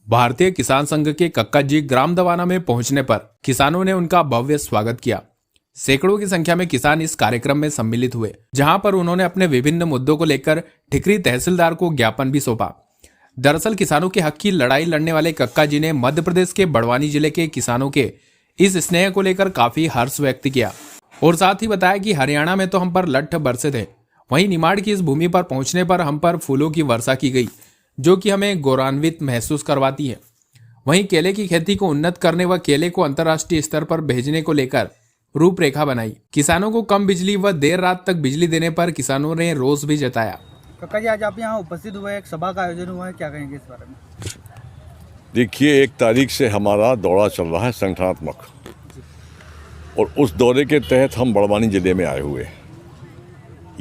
भारतीय किसान संघ के कक्का जी ग्राम दवाना में पहुंचने पर किसानों ने उनका भव्य स्वागत किया। सैकड़ों की संख्या में किसान इस कार्यक्रम में सम्मिलित हुए, जहां पर उन्होंने अपने विभिन्न मुद्दों को लेकर ठिकरी तहसीलदार को ज्ञापन भी सौंपा। दरअसल किसानों के हक की लड़ाई लड़ने वाले कक्का जी ने मध्य प्रदेश के बड़वानी जिले के किसानों के इस स्नेह को लेकर काफी हर्ष व्यक्त किया और साथ ही बताया कि हरियाणा में तो हम पर लठ बरसे थे, वहीं निमाड़ की इस भूमि पर पहुंचने पर हम पर फूलों की वर्षा की गई, जो कि हमें गौरवान्वित महसूस करवाती है। वहीं केले की खेती को उन्नत करने व केले को अंतर्राष्ट्रीय स्तर पर भेजने को लेकर रूपरेखा बनाई। किसानों को कम बिजली व देर रात तक बिजली देने पर किसानों ने रोष भी जताया। कक्का जी, आज आप यहाँ उपस्थित हुए, एक सभा का आयोजन हुआ है, क्या कहेंगे इस बारे में? देखिए, 1 तारीख से हमारा दौरा चल रहा है संगठनात्मक, और उस दौरे के तहत हम बड़वानी जिले में आए हुए।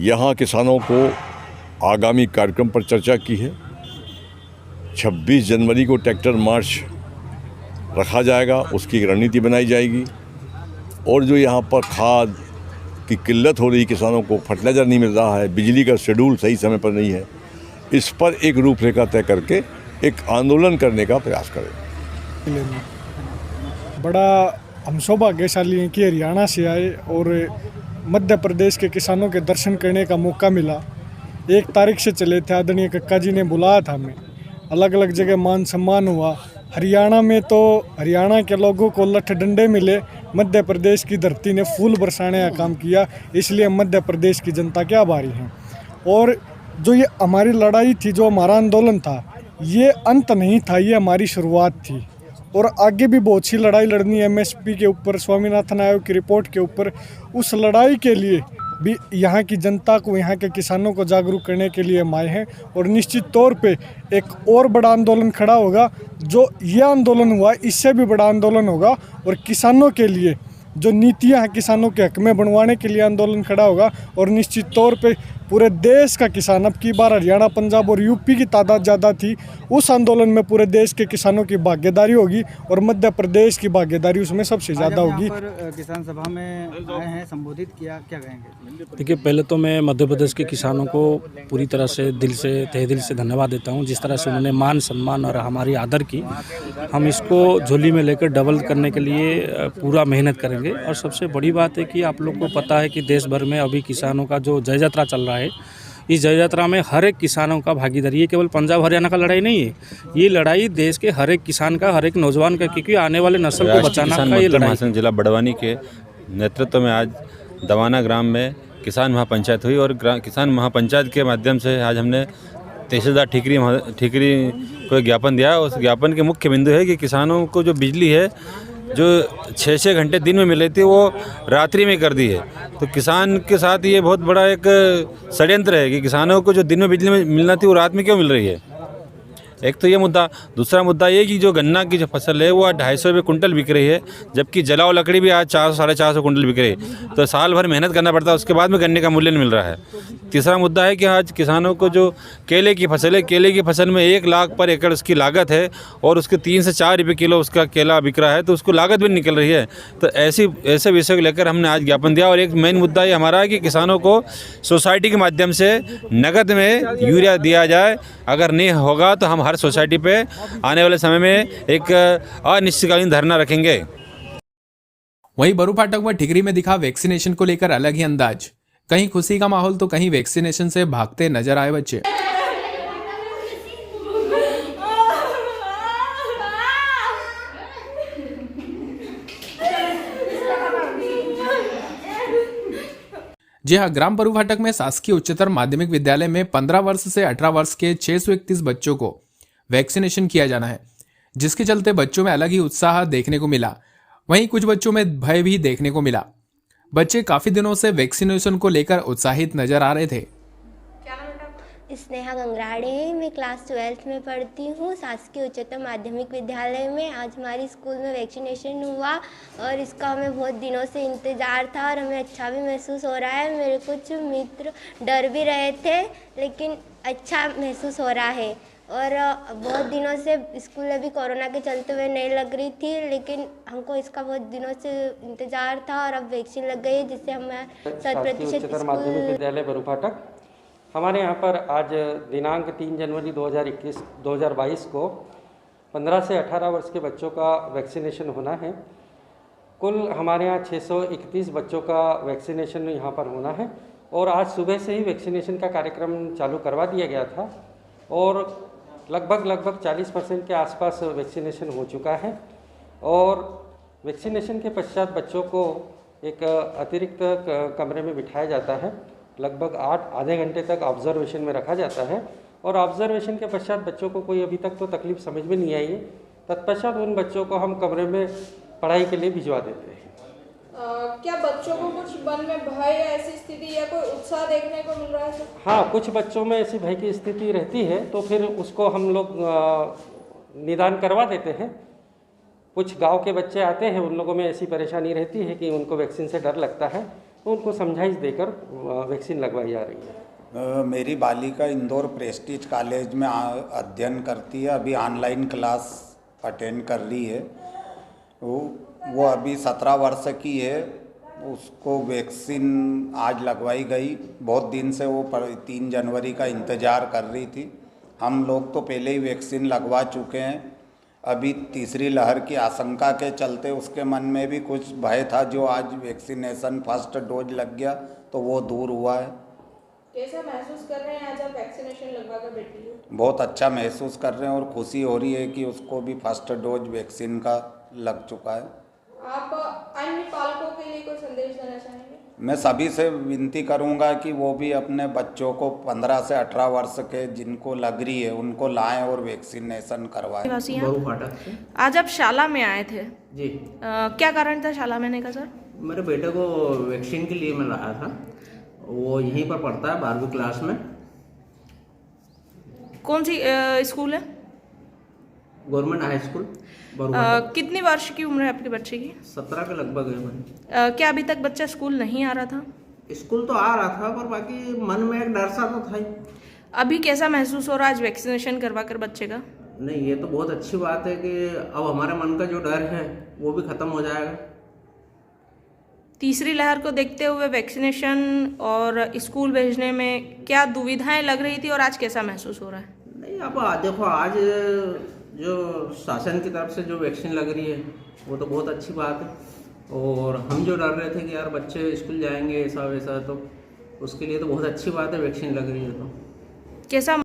यहाँ किसानों को आगामी कार्यक्रम पर चर्चा की है। 26 जनवरी को ट्रैक्टर मार्च रखा जाएगा, उसकी एक रणनीति बनाई जाएगी। और जो यहाँ पर खाद की किल्लत हो रही, किसानों को फर्टिलाइज़र नहीं मिल रहा है, बिजली का शेड्यूल सही समय पर नहीं है, इस पर एक रूपरेखा तय करके एक आंदोलन करने का प्रयास करें। बड़ा हम सौभाग्यशाली हैं कि हरियाणा से आए और मध्य प्रदेश के किसानों के दर्शन करने का मौका मिला। 1 तारीख से चले थे, आदरणीय कक्का जी ने बुलाया था हमें, अलग अलग जगह मान सम्मान हुआ। हरियाणा में तो हरियाणा के लोगों को लठ डंडे मिले, मध्य प्रदेश की धरती ने फूल बरसाने का काम किया, इसलिए मध्य प्रदेश की जनता के आभारी हैं। और जो ये हमारी लड़ाई थी, जो हमारा आंदोलन था, ये अंत नहीं था, ये हमारी शुरुआत थी। और आगे भी बहुत सी लड़ाई लड़नी है, एमएसपी के ऊपर, स्वामीनाथन आयोग की रिपोर्ट के ऊपर। उस लड़ाई के लिए भी यहाँ की जनता को, यहाँ के किसानों को जागरूक करने के लिए हम आए हैं। और निश्चित तौर पे एक और बड़ा आंदोलन खड़ा होगा। जो ये आंदोलन हुआ, इससे भी बड़ा आंदोलन होगा। और किसानों के लिए जो नीतियाँ हैं, किसानों के हक में बनवाने के लिए आंदोलन खड़ा होगा। और निश्चित तौर पे पूरे देश का किसान, अब की बार हरियाणा, पंजाब और यूपी की तादाद ज़्यादा थी, उस आंदोलन में पूरे देश के किसानों की भागीदारी होगी और मध्य प्रदेश की भागीदारी उसमें सबसे ज़्यादा होगी। किसान सभा में आए हैं, संबोधित किया, क्या कहेंगे? देखिए, पहले तो मैं मध्य प्रदेश के किसानों को पूरी तरह से तहे दिल से धन्यवाद देता हूं। जिस तरह से उन्होंने मान सम्मान और हमारी आदर की, हम इसको झोली में लेकर डबल करने के लिए पूरा मेहनत करेंगे। और सबसे बड़ी बात है कि आप लोग को पता है कि देश भर में अभी किसानों का जो जय यात्रा चल रहा है, इस जय यात्रा में हर एक किसानों का भागीदारी है। केवल पंजाब हरियाणा का लड़ाई नहीं है, ये लड़ाई देश के हर एक किसान का, हर एक नौजवान का, क्योंकि आने वाले नस्ल को बचाना का ये लड़ाई। जिला बड़वानी के नेतृत्व में आज दवाना ग्राम में किसान महापंचायत हुई, और किसान महापंचायत के माध्यम से आज हमने तहसीलदार ठिकरी को ज्ञापन दिया। उस ज्ञापन के मुख्य बिंदु है कि किसानों को जो बिजली है, जो 6-6 घंटे दिन में मिल रही थी, वो रात्रि में कर दी है। तो किसान के साथ ये बहुत बड़ा एक षड्यंत्र है कि किसानों को जो दिन में बिजली में मिलना थी, वो रात में क्यों मिल रही है। एक तो ये मुद्दा। दूसरा मुद्दा ये कि जो गन्ना की जो फसल है, वो आज 250 रुपये कुंटल बिक रही है, जबकि जलाओ लकड़ी भी आज 400-450 कुंटल बिक रही है। तो साल भर मेहनत करना पड़ता है, उसके बाद में गन्ने का मूल्य नहीं मिल रहा है। तीसरा मुद्दा है कि आज किसानों को जो केले की फसल है, केले की फसल में 1 लाख पर एकड़ उसकी लागत है, और उसके 3 से 4 रुपये किलो उसका केला बिक रहा है, तो उसको लागत भी निकल रही है। तो ऐसे विषय को लेकर हमने आज ज्ञापन दिया। और एक मेन मुद्दा ये हमारा है कि किसानों को सोसाइटी के माध्यम से नगद में यूरिया दिया जाए। अगर नहीं होगा तो हम हर सोसाइटी पे आने वाले समय में एक अनिश्चितकालीन धरना रखेंगे। वहीं बरूफाटक व ठिकरी में दिखा वैक्सीनेशन को लेकर अलग ही अंदाज। कहीं खुशी का माहौल तो कहीं वैक्सीनेशन से भागते नजर आए बच्चे। जी हाँ, ग्राम बरूफाटक में शासकीय उच्चतर माध्यमिक विद्यालय में 15 वर्ष से 18 वर्ष के 631 बच्चों को वैक्सीनेशन किया जाना है, जिसके चलते बच्चों में अलग ही उत्साह देखने को मिला। वहीं कुछ बच्चों में भय भी देखने को मिला। बच्चे काफी दिनों से वैक्सीनेशन को लेकर उत्साहित नजर आ रहे थे। स्नेहा गंगराड़े, मैं क्लास 12th में पढ़ती हूँ, शासकीय उच्चतर माध्यमिक विद्यालय में। आज हमारी स्कूल में वैक्सीनेशन हुआ और इसका हमें बहुत दिनों से इंतज़ार था और हमें अच्छा भी महसूस हो रहा है। मेरे कुछ मित्र डर भी रहे थे, लेकिन अच्छा महसूस हो रहा है। और बहुत दिनों से स्कूल अभी कोरोना के चलते हुए नहीं लग रही थी, लेकिन हमको इसका बहुत दिनों से इंतज़ार था और अब वैक्सीन लग गई है, जिससे हमें 100% माध्यमिक विद्यालय बरूफाटक। हमारे यहाँ पर आज दिनांक 3 जनवरी 2022 को 15 से 18 वर्ष के बच्चों का वैक्सीनेशन होना है। कुल हमारे यहाँ 631 बच्चों का वैक्सीनेशन यहाँ पर होना है और आज सुबह से ही वैक्सीनेशन का कार्यक्रम चालू करवा दिया गया था और लगभग 40% के आसपास वैक्सीनेशन हो चुका है। और वैक्सीनेशन के पश्चात बच्चों को एक अतिरिक्त कमरे में बिठाया जाता है, लगभग आधे घंटे तक ऑब्जर्वेशन में रखा जाता है और ऑब्जर्वेशन के पश्चात बच्चों को कोई अभी तक तो तकलीफ समझ में नहीं आई है। तत्पश्चात उन बच्चों को हम कमरे में पढ़ाई के लिए भिजवा देते हैं। क्या बच्चों को कुछ मन में भय या ऐसी स्थिति या कोई उत्साह देखने को मिल रहा है सर? हाँ, कुछ बच्चों में ऐसी भय की स्थिति रहती है तो फिर उसको हम लोग निदान करवा देते हैं। कुछ गांव के बच्चे आते हैं, उन लोगों में ऐसी परेशानी रहती है कि उनको वैक्सीन से डर लगता है, तो उनको समझाइश देकर वैक्सीन लगवाई जा रही है। मेरी बालिका इंदौर प्रेस्टीज कॉलेज में अध्ययन करती है, अभी ऑनलाइन क्लास अटेंड कर रही है। वो अभी 17 वर्ष की है, उसको वैक्सीन आज लगवाई गई। बहुत दिन से वो 3 जनवरी का इंतज़ार कर रही थी। हम लोग तो पहले ही वैक्सीन लगवा चुके हैं। अभी तीसरी लहर की आशंका के चलते उसके मन में भी कुछ भय था, जो आज वैक्सीनेशन फर्स्ट डोज लग गया तो वो दूर हुआ है। कैसा महसूस कर रहे हैं आज आप वैक्सीनेशन लगवाकर बेटी को? बहुत अच्छा महसूस कर रहे हैं और खुशी हो रही है कि उसको भी फर्स्ट डोज वैक्सीन का लग चुका है। आप अन्य पालकों के लिए कोई संदेश देना चाहेंगे? मैं सभी से विनती करूंगा कि वो भी अपने बच्चों को 15 से 18 वर्ष के जिनको लग रही है उनको लाएं और वैक्सीनेशन करवाएं। आज आप शाला में आए थे जी। क्या कारण था शाला में आने का सर? मेरे बेटे को वैक्सीन के लिए मैं लाया था, वो यहीं पर पढ़ता है 12वीं क्लास में। कौन सी स्कूल है? Government high school. कितनी वर्ष की उम्र है आपके बच्चे की? 17 के लगभग है। क्या अभी तक बच्चा स्कूल नहीं आ रहा था? स्कूल तो आ रहा था पर बाकी मन में एक डर सा तो था ही। अभी कैसा महसूस हो रहा है आज वैक्सीनेशन करवा कर बच्चे का? नहीं, ये तो बहुत अच्छी बात है कि अब हमारे मन का जो डर है वो भी खत्म हो जाएगा। तीसरी लहर को देखते हुए वैक्सीनेशन और स्कूल भेजने में क्या दुविधाएं लग रही थी और आज कैसा महसूस हो रहा है? नहीं, अब देखो आज जो शासन की तरफ से जो वैक्सीन लग रही है वो तो बहुत अच्छी बात है। और हम जो डर रहे थे कि यार बच्चे स्कूल जाएंगे ऐसा वैसा, तो उसके लिए तो बहुत अच्छी बात है वैक्सीन लग रही है। तो कैसा